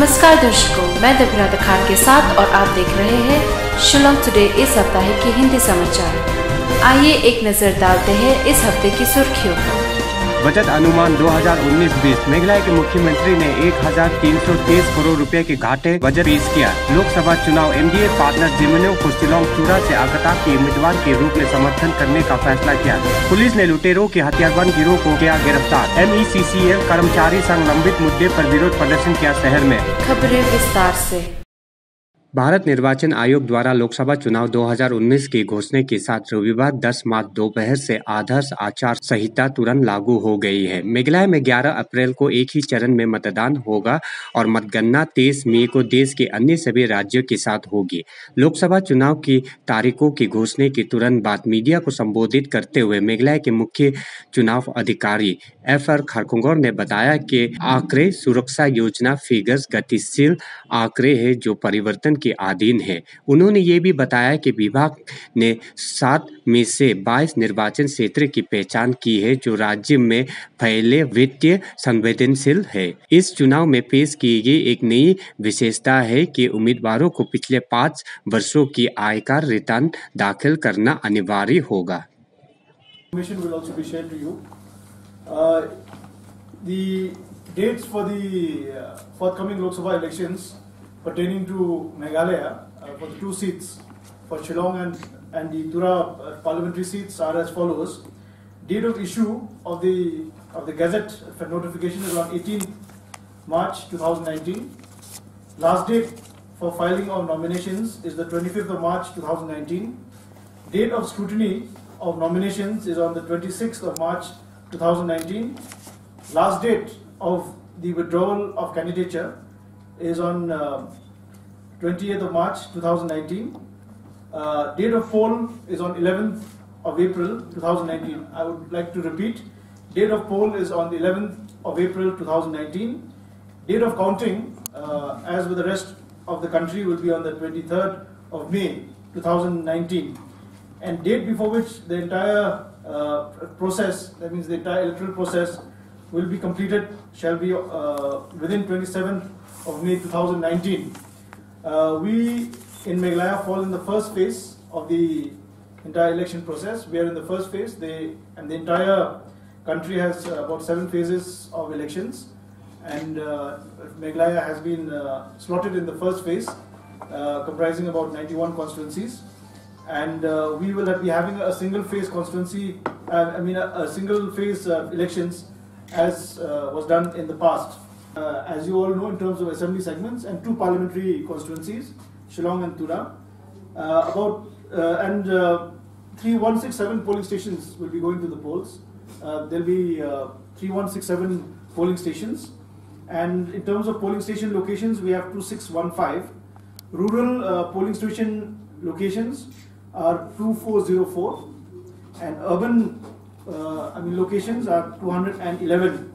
नमस्कार दर्शकों, मैं देवरात खान के साथ और आप देख रहे हैं शिलोंग टुडे इस सप्ताह के हिंदी समाचार। आइए एक नजर डालते हैं इस हफ्ते की सुर्खियों पर। बजट अनुमान 2019-20 मेघालय के मुख्यमंत्री ने 1323 करोड़ रुपए के घाटे बजट पेश किया। लोकसभा चुनाव एमडीए पार्टनर जिमिनो को शिलोंग चूड़ा से आगता के उम्मीदवार के रूप में समर्थन करने का फैसला किया। पुलिस ने लुटेरों के हथियारबंद गिरोह को किया गिरफ्तार। MECCL कर्मचारी संघ लंबित मुद्दे पर विरोध प्रदर्शन किया शहर में। खबरें विस्तार से। भारत निर्वाचन आयोग द्वारा लोकसभा चुनाव 2019 की घोषणा के साथ रविवार 10 मार्च दोपहर से आदर्श आचार संहिता तुरंत लागू हो गई है। मेघालय में 11 अप्रैल को एक ही चरण में मतदान होगा और मतगणना 23 मई को देश के अन्य सभी राज्यों के साथ होगी। लोकसभा चुनाव की तारीखों की घोषणा के तुरंत बाद मीडिया को संबोधित करते हुए मेघालय के मुख्य चुनाव अधिकारी FR खरखुंगोर ने बताया कि आंकड़े सुरक्षा योजना फिगर्स गतिशील आंकड़े हैं जो परिवर्तन के अधीन है। उन्होंने ये भी बताया कि विभाग ने 7 में से 22 निर्वाचन क्षेत्र की पहचान की है जो राज्य में फैले वित्तीय संवेदनशील है। इस चुनाव में पेश की गई एक नई विशेषता है कि उम्मीदवारों को पिछले 5 वर्षों की आयकर रिटर्न दाखिल करना अनिवार्य होगा। The dates for the forthcoming Lok Sabha elections pertaining to Meghalaya for the 2 seats for Shillong and the Tura parliamentary seats are as follows. Date of issue of the Gazette for notification is on 18th March 2019. Last date for filing of nominations is the 25th of March 2019. Date of scrutiny of nominations is on the 26th of March 2019. Last date of the withdrawal of candidature is on 20th of March 2019. Date of poll is on 11th of April 2019. I would like to repeat, date of poll is on the 11th of April 2019. Date of counting, as with the rest of the country, will be on the 23rd of May 2019. And date before which the entire process, that means the entire electoral process, will be completed shall be within 27th of May 2019. We in Meghalaya fall in the first phase of the entire election process. We are in the first phase, and the entire country has about 7 phases of elections, and Meghalaya has been slotted in the first phase, comprising about 91 constituencies, and we will be having a single phase constituency, a single phase elections as was done in the past. As you all know, in terms of assembly segments and 2 parliamentary constituencies, Shillong and Tura, 3167 polling stations will be going to the polls. There will be 3167 polling stations, and in terms of polling station locations, we have 2615. Rural polling station locations are 2404, and urban locations are 211.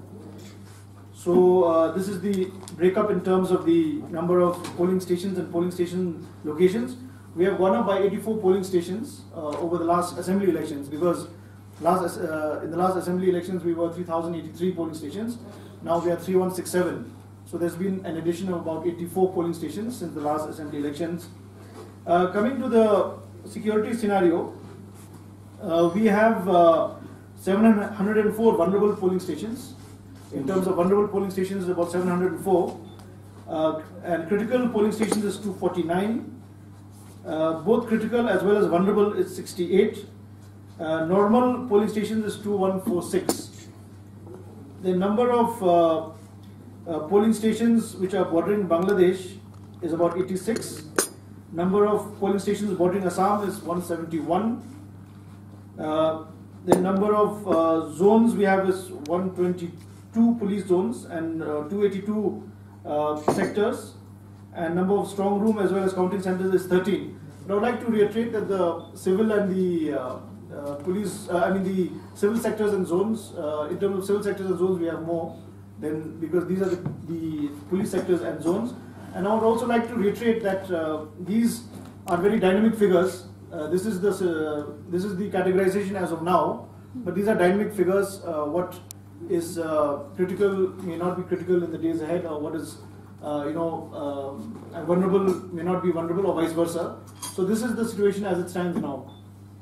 So this is the breakup in terms of the number of polling stations and polling station locations. We have gone up by 84 polling stations over the last assembly elections, because in the last assembly elections we were 3083 polling stations. Now we are 3167. So there's been an addition of about 84 polling stations since the last assembly elections. Coming to the security scenario, we have 704 vulnerable polling stations. In terms of vulnerable polling stations, is about 704, and critical polling stations is 249. Both critical as well as vulnerable is 68. Normal polling stations is 2146. The number of polling stations which are bordering Bangladesh is about 86. Number of polling stations bordering Assam is 171. The number of zones we have is 122 police zones and 282 sectors, and number of strong room as well as counting centers is 13. But I would like to reiterate that the civil and the police, the civil sectors and zones, in terms of civil sectors and zones we have more than, because these are the police sectors and zones. And I would also like to reiterate that these are very dynamic figures. This is the categorization as of now, but these are dynamic figures. What is critical may not be critical in the days ahead, or what is and vulnerable may not be vulnerable, or vice versa. So this is the situation as it stands now,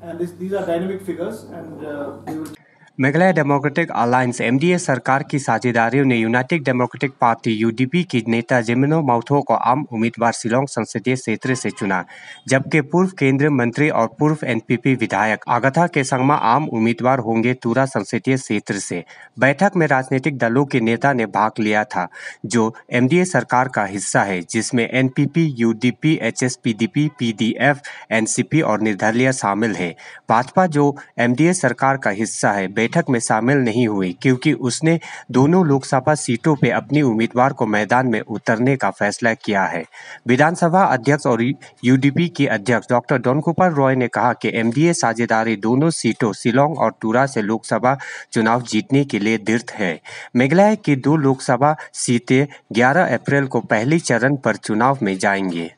and these are dynamic figures, and they will. Meghalaya democratic alliance MDA सरकार की साझेदारियों ने United democratic party UDP की नेता जिमिनो माउथो को आम उम्मीदवार शिलोंग संसदीय क्षेत्र से चुना, जबकि पूर्व केंद्रीय मंत्री और पूर्व एनपीपी विधायक आगथा के संगमा आम उम्मीदवार होंगे तुरा संसदीय क्षेत्र से। बैठक में राजनीतिक दलों के नेता ने भाग लिया था जो एमडीए सरकार का हिस्सा है, जिसमें NPP, UDP, HSPDP, PDF, NCP और निर्दलीय शामिल है। भाजपा जो एमडीए सरकार का हिस्सा है बैठक में शामिल नहीं हुई क्योंकि उसने दोनों लोकसभा सीटों पे अपनी उम्मीदवार को मैदान में उतरने का फैसला किया है। विधानसभा अध्यक्ष और यूडीपी की अध्यक्ष डॉक्टर डोनकुपर रॉय ने कहा कि एमडीए साझेदारी दोनों सीटों शिलोंग और तुरा से लोकसभा चुनाव जीतने के लिए दृढ़ है। मेघालय की 2 लोकसभा सीटें 11 अप्रैल को पहले चरण पर चुनाव में जाएंगे।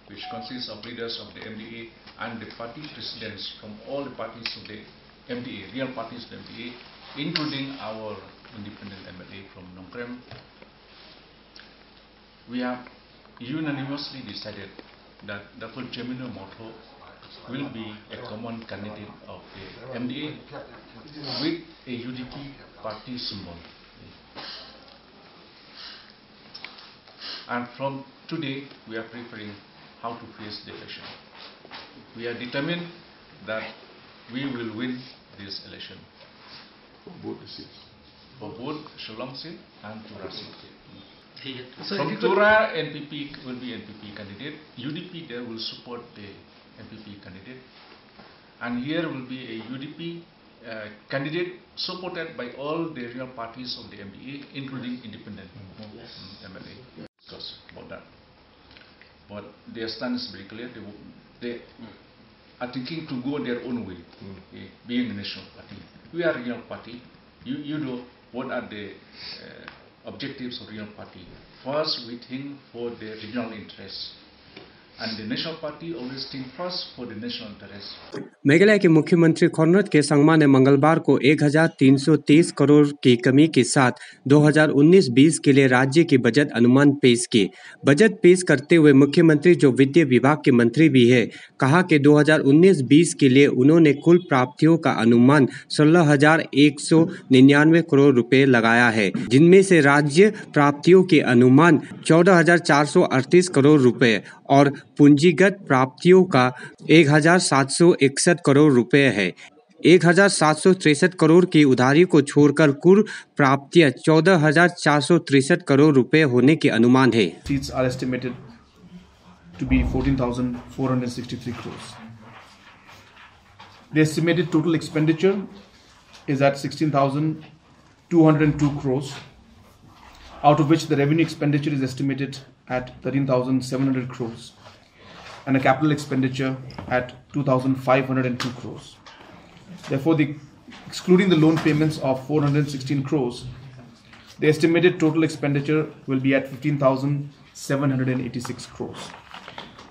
Which consists of leaders of the MDA and the party presidents from all the parties of the MDA, real parties of the MDA, including our independent MLA from Nongkrem. We have unanimously decided that Dr. Jemino Motho will be a common candidate of the MDA with a UDP party symbol. And from today, we are preparing how to face the election. We are determined that we will win this election. For both the seats? For both Shillong seat and Tura seat. So from Tura, NPP will be NPP candidate. UDP there will support the NPP candidate. And here will be a UDP candidate supported by all the real parties of the MDA, including independent MLA. Discuss about that. But their stand is very clear. They are thinking to go their own way, being a national party. We are a real party. You know what are the objectives of real party. First, we think for the regional interests. And the national party always think first for the national interest. Meghalaya के मुख्यमंत्री Conrad के संगमा ने मंगलवार को 1323 करोड़ की कमी के साथ 2019-20 के लिए राज्य की बजट अनुमान पेश किए। बजट पेश करते हुए मुख्यमंत्री जो वित्त विभाग के मंत्री भी है, कहा कि 2019-20 के लिए उन्होंने कुल प्राप्तियों का अनुमान 16,199 करोड़ रुपए लगाया है, जिनमें से राज्य प्राप्तियों के अनुमान 14,438 करोड़ रुपए और पूंजीगत प्राप्तियों का 1,761 करोड़ रुपए है। 1,763 करोड़ की उधारी को छोड़कर कुल प्राप्तियां 14,463 करोड़ रुपए होने के अनुमान है। Seats are estimated to be 14,463 crores. The estimated total expenditure is at 16,202 crores, out of which the revenue expenditure is estimated at 13,700 crores and a capital expenditure at 2,502 crores. Therefore, excluding the loan payments of 416 crores, the estimated total expenditure will be at 15,786 crores.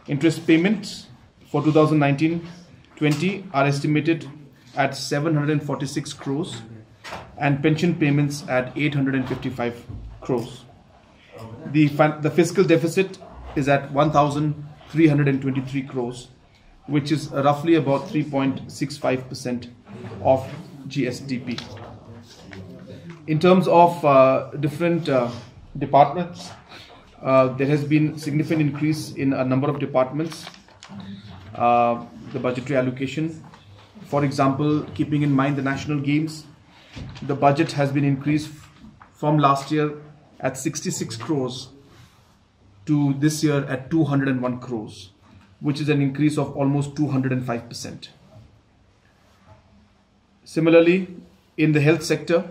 Interest payments for 2019-20 are estimated at 746 crores and pension payments at 855 crores. The fiscal deficit is at 1,323 crores, which is roughly about 3.65% of GSDP. In terms of different departments, there has been significant increase in a number of departments, the budgetary allocation. For example, keeping in mind the national games, the budget has been increased from last year at 66 crores to this year at 201 crores, which is an increase of almost 205%. Similarly, in the health sector,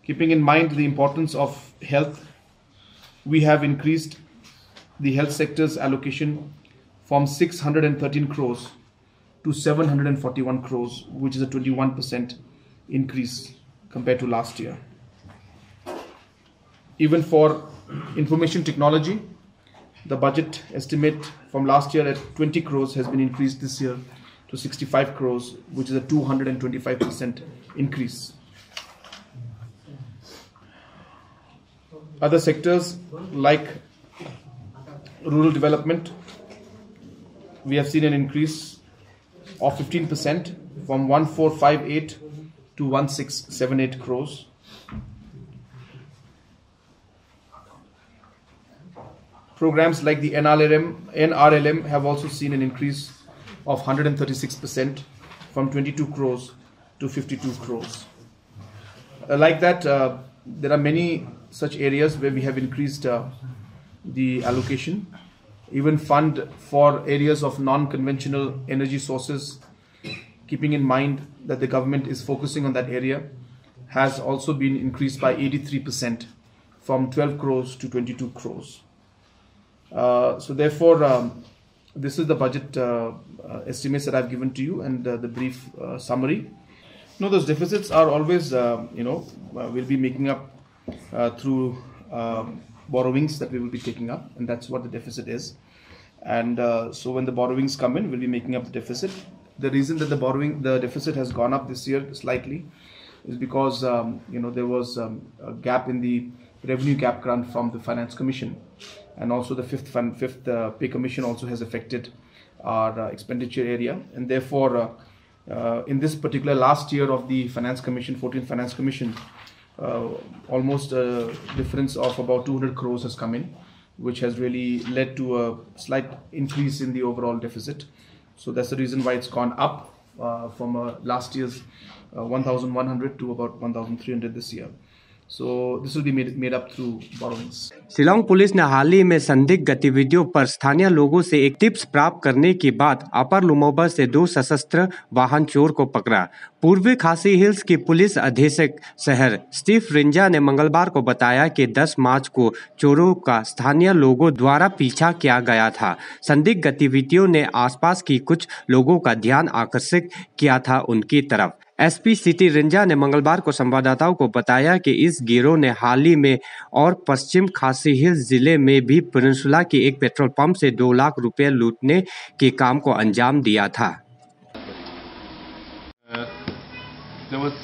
keeping in mind the importance of health, we have increased the health sector's allocation from 613 crores to 741 crores, which is a 21% increase compared to last year. Even for information technology, The budget estimate from last year at 20 crores has been increased this year to 65 crores, which is a 225% increase. Other sectors like rural development, we have seen an increase of 15% from 1458 to 1678 crores. Programs like the NRLM have also seen an increase of 136% from 22 crores to 52 crores. Like that, there are many such areas where we have increased the allocation. Even fund for areas of non-conventional energy sources, keeping in mind that the government is focusing on that area, has also been increased by 83% from 12 crores to 22 crores. So therefore, this is the budget estimates that I've given to you, and the brief summary. No, those deficits are always, we'll be making up through borrowings that we will be taking up, and that's what the deficit is. And so when the borrowings come in, we'll be making up the deficit. The reason that the deficit has gone up this year slightly is because there was a gap in the revenue gap grant from the Finance Commission, and also the fifth pay commission also has affected our expenditure area, and therefore in this particular last year of the Finance Commission, 14th Finance Commission, almost a difference of about 200 crores has come in, which has really led to a slight increase in the overall deficit. So that's the reason why it's gone up from last year's 1,100 to about 1,300 this year. So this will be made up through borrowings. Shillong police ने हाल ही में संदिग्ध गतिविधियों पर स्थानीय लोगों से एक tips प्राप्त करने के बाद अपर लुमोबर से 2 सशस्त्र वाहन चोर को पकड़ा। पूर्वी खासी हिल्स की पुलिस अधीक्षक शहर स्टीव रिंजा ने मंगलवार को बताया कि 10 मार्च को चोरों का स्थानीय लोगों द्वारा पीछा किया गया था। संदिग्ध गतिविधियों ने आसपास की कुछ लोगों का ध्यान आकर्षित किया था उनकी तरफ। एसपी सिटी रिंजा ने मंगलवार को संवाददाताओं को बताया कि इस गिरोह ने हाल ही में और पश्चिम खासी हिल्स जिले में भी पेनिनसुला के एक पेट्रोल पंप से 2 लाख रुपए लूटने के काम को अंजाम दिया था। There was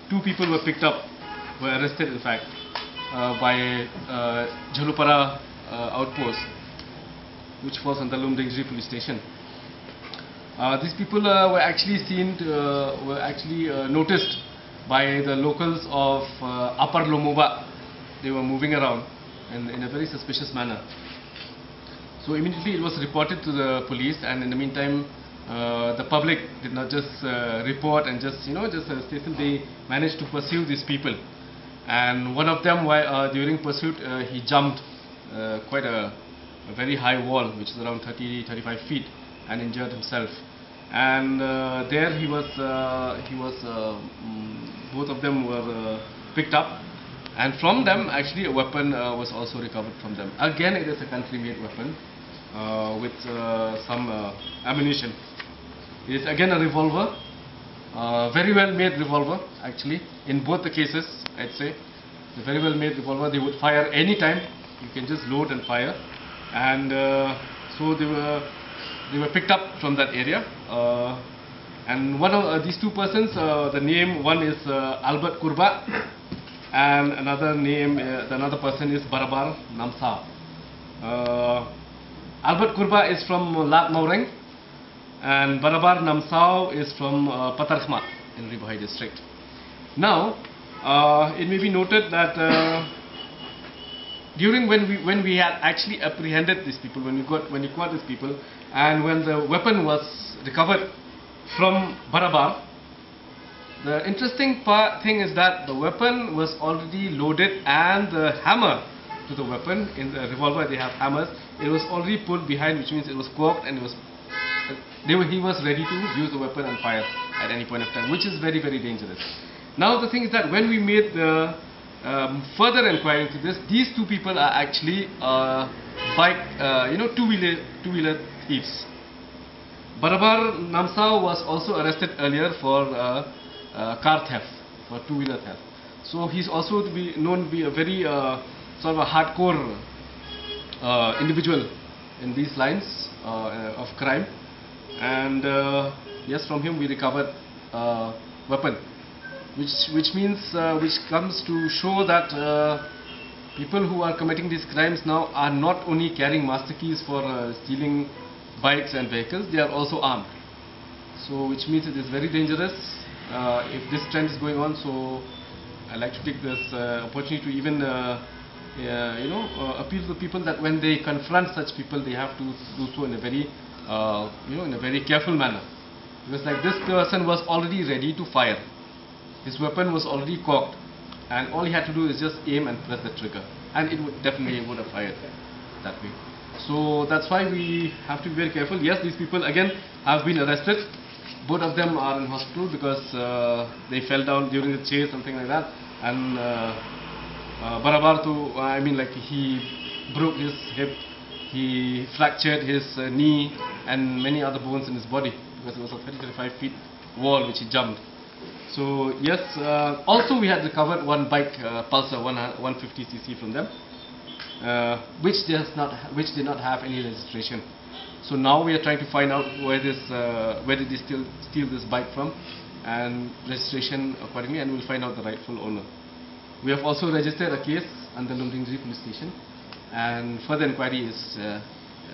2 people were picked up, were arrested in fact by Jalupara outpost, which was on the Lumdingri police station. These people were actually noticed by the locals of Upper Lomoba. They were moving around in a very suspicious manner. So immediately it was reported to the police, and in the meantime the public did not just report and just station. They managed to pursue these people, and one of them, during pursuit, he jumped quite a very high wall, which is around 30-35 feet, and injured himself. And there he was both of them were picked up, and from them actually a weapon was also recovered from them. Again, it is a country-made weapon with some ammunition. It is again a revolver, very well made revolver actually. In both the cases, I'd say, it's a very well made revolver. They would fire any time. You can just load and fire, and so they were picked up from that area. And one of these 2 persons, the name, one is Albert Kurba, and another person is Barabar Namsa. Albert Kurba is from Lat Maureng, and Barabar Namsao is from Patarkhma in Ribahai district. Now, it may be noted that during when we had actually apprehended these people, when you caught these people, and when the weapon was recovered from Barabar, the interesting thing is that the weapon was already loaded, and the hammer to the weapon, in the revolver they have hammers, it was already pulled behind, which means it was cocked, and he was ready to use the weapon and fire at any point of time, which is very, very dangerous. Now the thing is that when we made the further inquiry into this, these 2 people are actually two-wheeler thieves. Barabar Namsao was also arrested earlier for car theft, for two-wheeler theft. So he's also known to be a very sort of a hardcore individual in these lines of crime, and yes, from him we recovered weapon, which means which comes to show that people who are committing these crimes now are not only carrying master keys for stealing bikes and vehicles, they are also armed. So which means it is very dangerous if this trend is going on. So I like to take this opportunity to even appeal to the people that when they confront such people, they have to do so in a very in a very careful manner, because like this person was already ready to fire. His weapon was already cocked, and all he had to do is just aim and press the trigger, and it would definitely would have fired that way. So that's why we have to be very careful. Yes, these people again have been arrested. Both of them are in hospital because they fell down during the chase, something like that. And Barabar, I mean, like he broke his hip, he fractured his knee and many other bones in his body because it was a 30-35 feet wall which he jumped. So yes, also we had recovered one bike, Pulsar 150cc from them, which did not have any registration. So now we are trying to find out where did they steal this bike from, and registration accordingly, and we'll find out the rightful owner. We have also registered a case under Lumdingri police station, and further inquiry is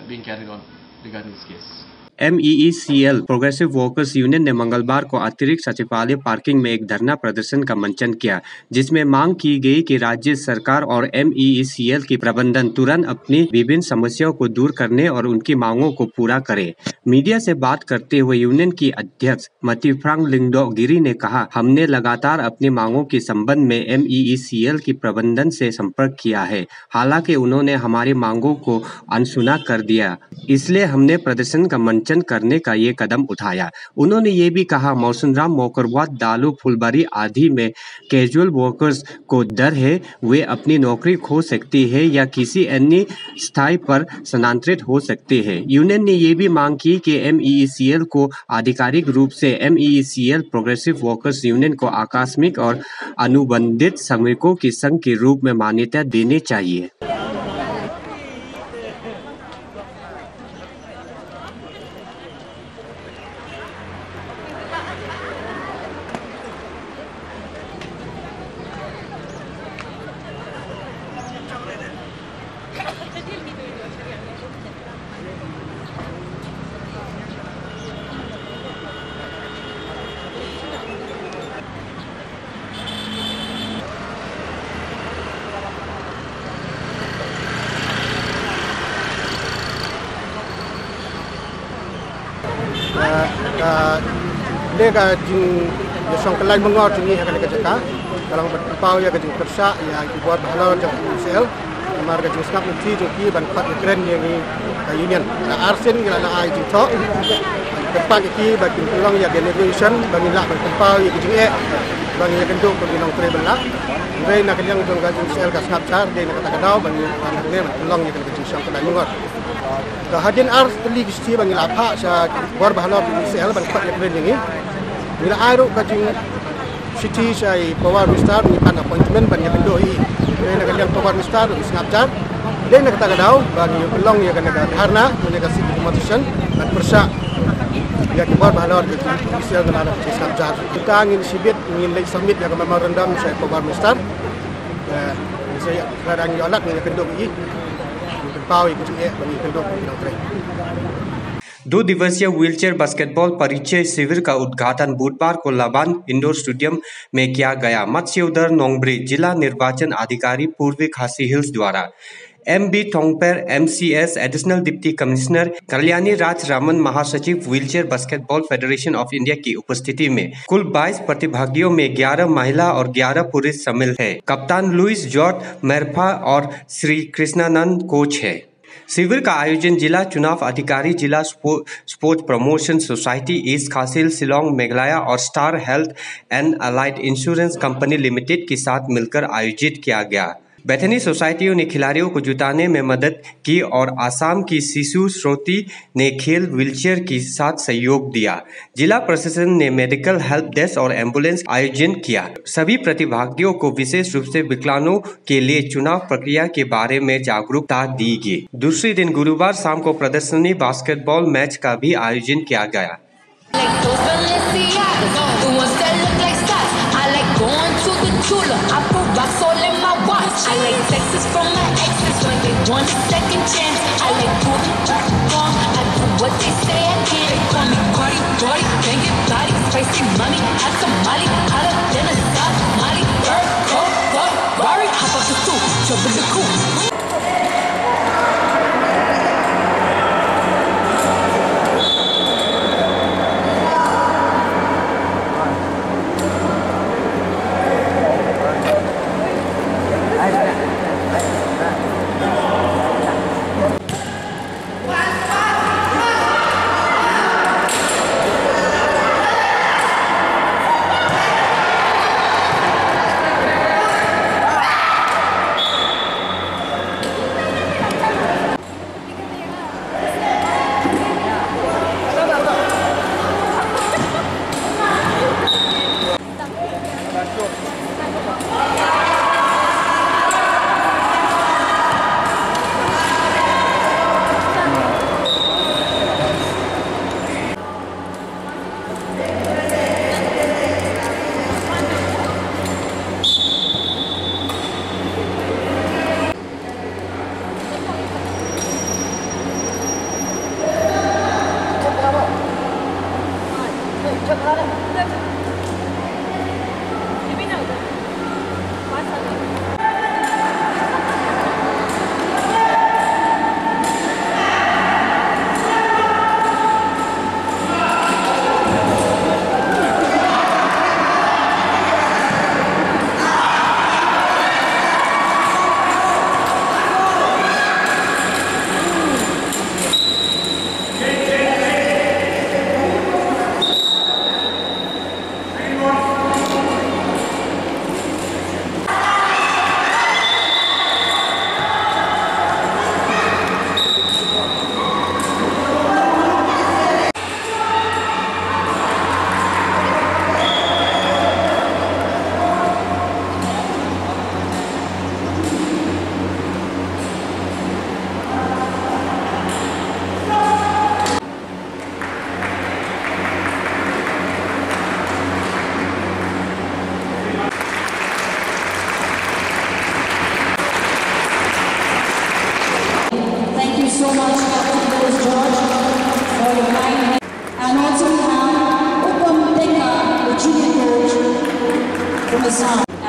being carried on regarding this case. MEECL progressive workers union ने मंगलवार को अतिरिक्त सचिवालय parking में एक धरना प्रदर्शन का मंचन किया, जिसमें मांग की गई कि राज्य सरकार और MEECL की प्रबंधन तुरंत अपनी विभिन्न समस्याओं को दूर करने और उनकी मांगों को पूरा करे। मीडिया से बात करते हुए यूनियन की अध्यक्ष मतिफ्रांग लिंगडो गिरी ने कहा, हमने लगातार अपनी मांगों के संबंध में MEECL की प्रबंधन से संपर्क किया है। हालांकि उन्होंने हमारी मांगों को अनसुना कर दिया, इसलिए हमने प्रदर्शन का मंचन करने का ये कदम उठाया। उन्होंने ये भी कहा, मौसमराम, मोकरवाद, दालू, फुलबारी आदि में कैजुअल वर्कर्स को डर है, वे अपनी नौकरी खो सकती है या किसी अन्य स्थायी पर स्थानांतरित हो सकते हैं। यूनियन ने ये भी मांग की कि MEECL को आधिकारिक रूप से MEECL प्रोग्रेसिव वर्कर्स यूनियन को आकस्मिक और अनुबंधित श्रमिकों के संघ के रूप में मान्यता देनी चाहिए। Lega jing song kelai mengor jing akan kerja kalau berpau ya kerja kerja ya buat halal jang sel mar kerja snap nanti jing ban pat keren yang union arsen gila na ai jing thok tempat iki bagi pulang ya delegation bagi lah berpau ya jing bagi ya kenduk bagi nong tre belak ngai nak yang jong kerja sel ka Samachar de nak kata kadau bagi ne pulang ya kerja song kelai mengor kehadiran ars teli kisti bagi lapha sa buat halal sel ban pat keren yang bila air kajing city saya power minister ni pan appointment bagi pendoi nak kalian power minister di Samachar dia nak kata kadau bagi pelong ya kan karena mereka sih competition dan persa ya buat halal di sel dan ada di Samachar kita ingin sibit ingin lagi summit ya memorandum saya power minister saya kadang jalan ni pendoi pau ikut bagi pendoi nak 2 दिवसीय wheelchair basketball परिचय शिविर का उद्घाटन बुधवार को लबान indoor stadium में किया गया। मत्स्योदर नोंगब्री जिला निर्वाचन अधिकारी पूर्वी खासी हिल्स द्वारा MB Thongper MCS additional deputy commissioner Kalyani Raj Raman महासचिव wheelchair basketball federation of India की उपस्थिति में कुल 22 प्रतिभागियों में 11 महिला और 11 पुरुष शामिल है। कप्तान लुइस जॉर्ज मेरफा और श्री कृष्णानंद कोच है। शिविर का आयोजन जिला चुनाव अधिकारी, जिला स्पोर्ट्स प्रमोशन सोसाइटी ईस्ट खासी शिलोंग मेघालय और star health and allied insurance company limited के साथ मिलकर आयोजित किया गया। बैथनी सोसाइटियों ने खिलाड़ियों को जुटाने में मदद की और आसाम की शिशु श्रोती ने खेल व्हीलचेयर के साथ सहयोग दिया। जिला प्रशासन ने मेडिकल हेल्प डेस्क और एम्बुलेंस आयोजन किया। सभी प्रतिभागियों को विशेष रूप से विकलांगों के लिए चुनाव प्रक्रिया के बारे में जागरूकता दी गई। दूसरे दिन गुरुवार शाम को प्रदर्शनी बास्केटबॉल मैच का भी आयोजन किया गया। I like texts from my exes when they want a second chance. I like proving wrong. I do what they say I can. They call me Cardi, Cardi, bang it, body, spicy money. Add some Molly, hotter than a South Molly. Bird, go, go, Rari, hop up the stool, jump in the coop.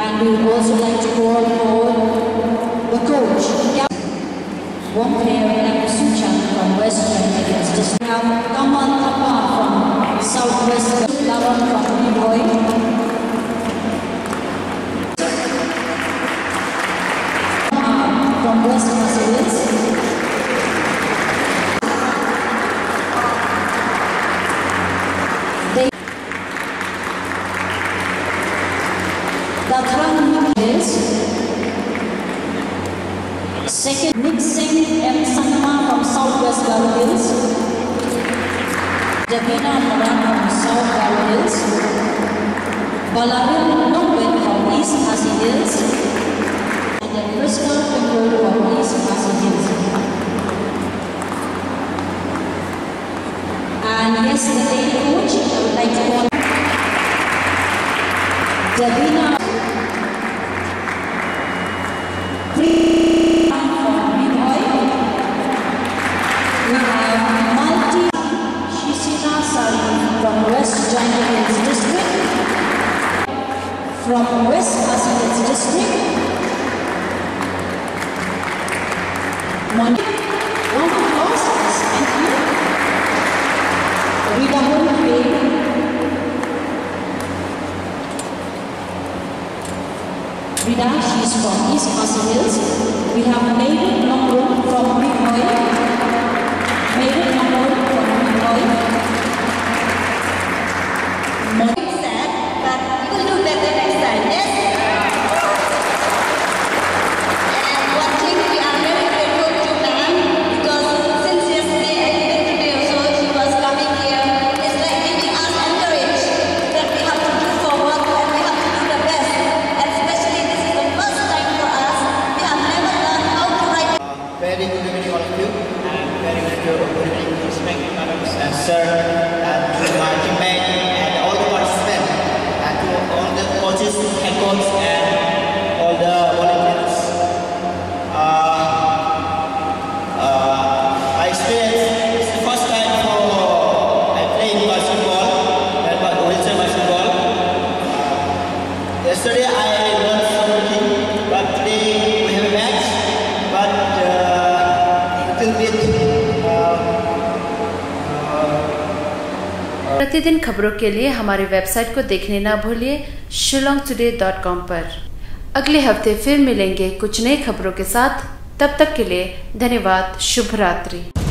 And we would also like to call for the coach. One player, Samachar from West against this. We have Kamal Thapa from Southwest, Lawan from Niboy. From West Massachusetts. Second, Nick Singh and Sanma from Southwest Garo Hills. Davina Moran from South Garo Hills. Balarin Nongwet from East Khasi Hills. And then Krishna Pimple from East Khasi Hills. And yes, the lady coach, I would like to call Davina. From West Hills District, from West Khasi Hills District, Monday, one of applause, thank you. Rita Holmgren, Rita, she's from East Khasi Hills. We have Maiden Longron from Mikoy, Maiden Longron from Mikoy. प्रतिदिन खबरों के लिए हमारी website को देखने ना भूलिए shillongtoday.com पर। अगले हफ्ते फिर मिलेंगे कुछ नई खबरों के साथ। तब तक के लिए धन्यवाद। शुभ रात्रि।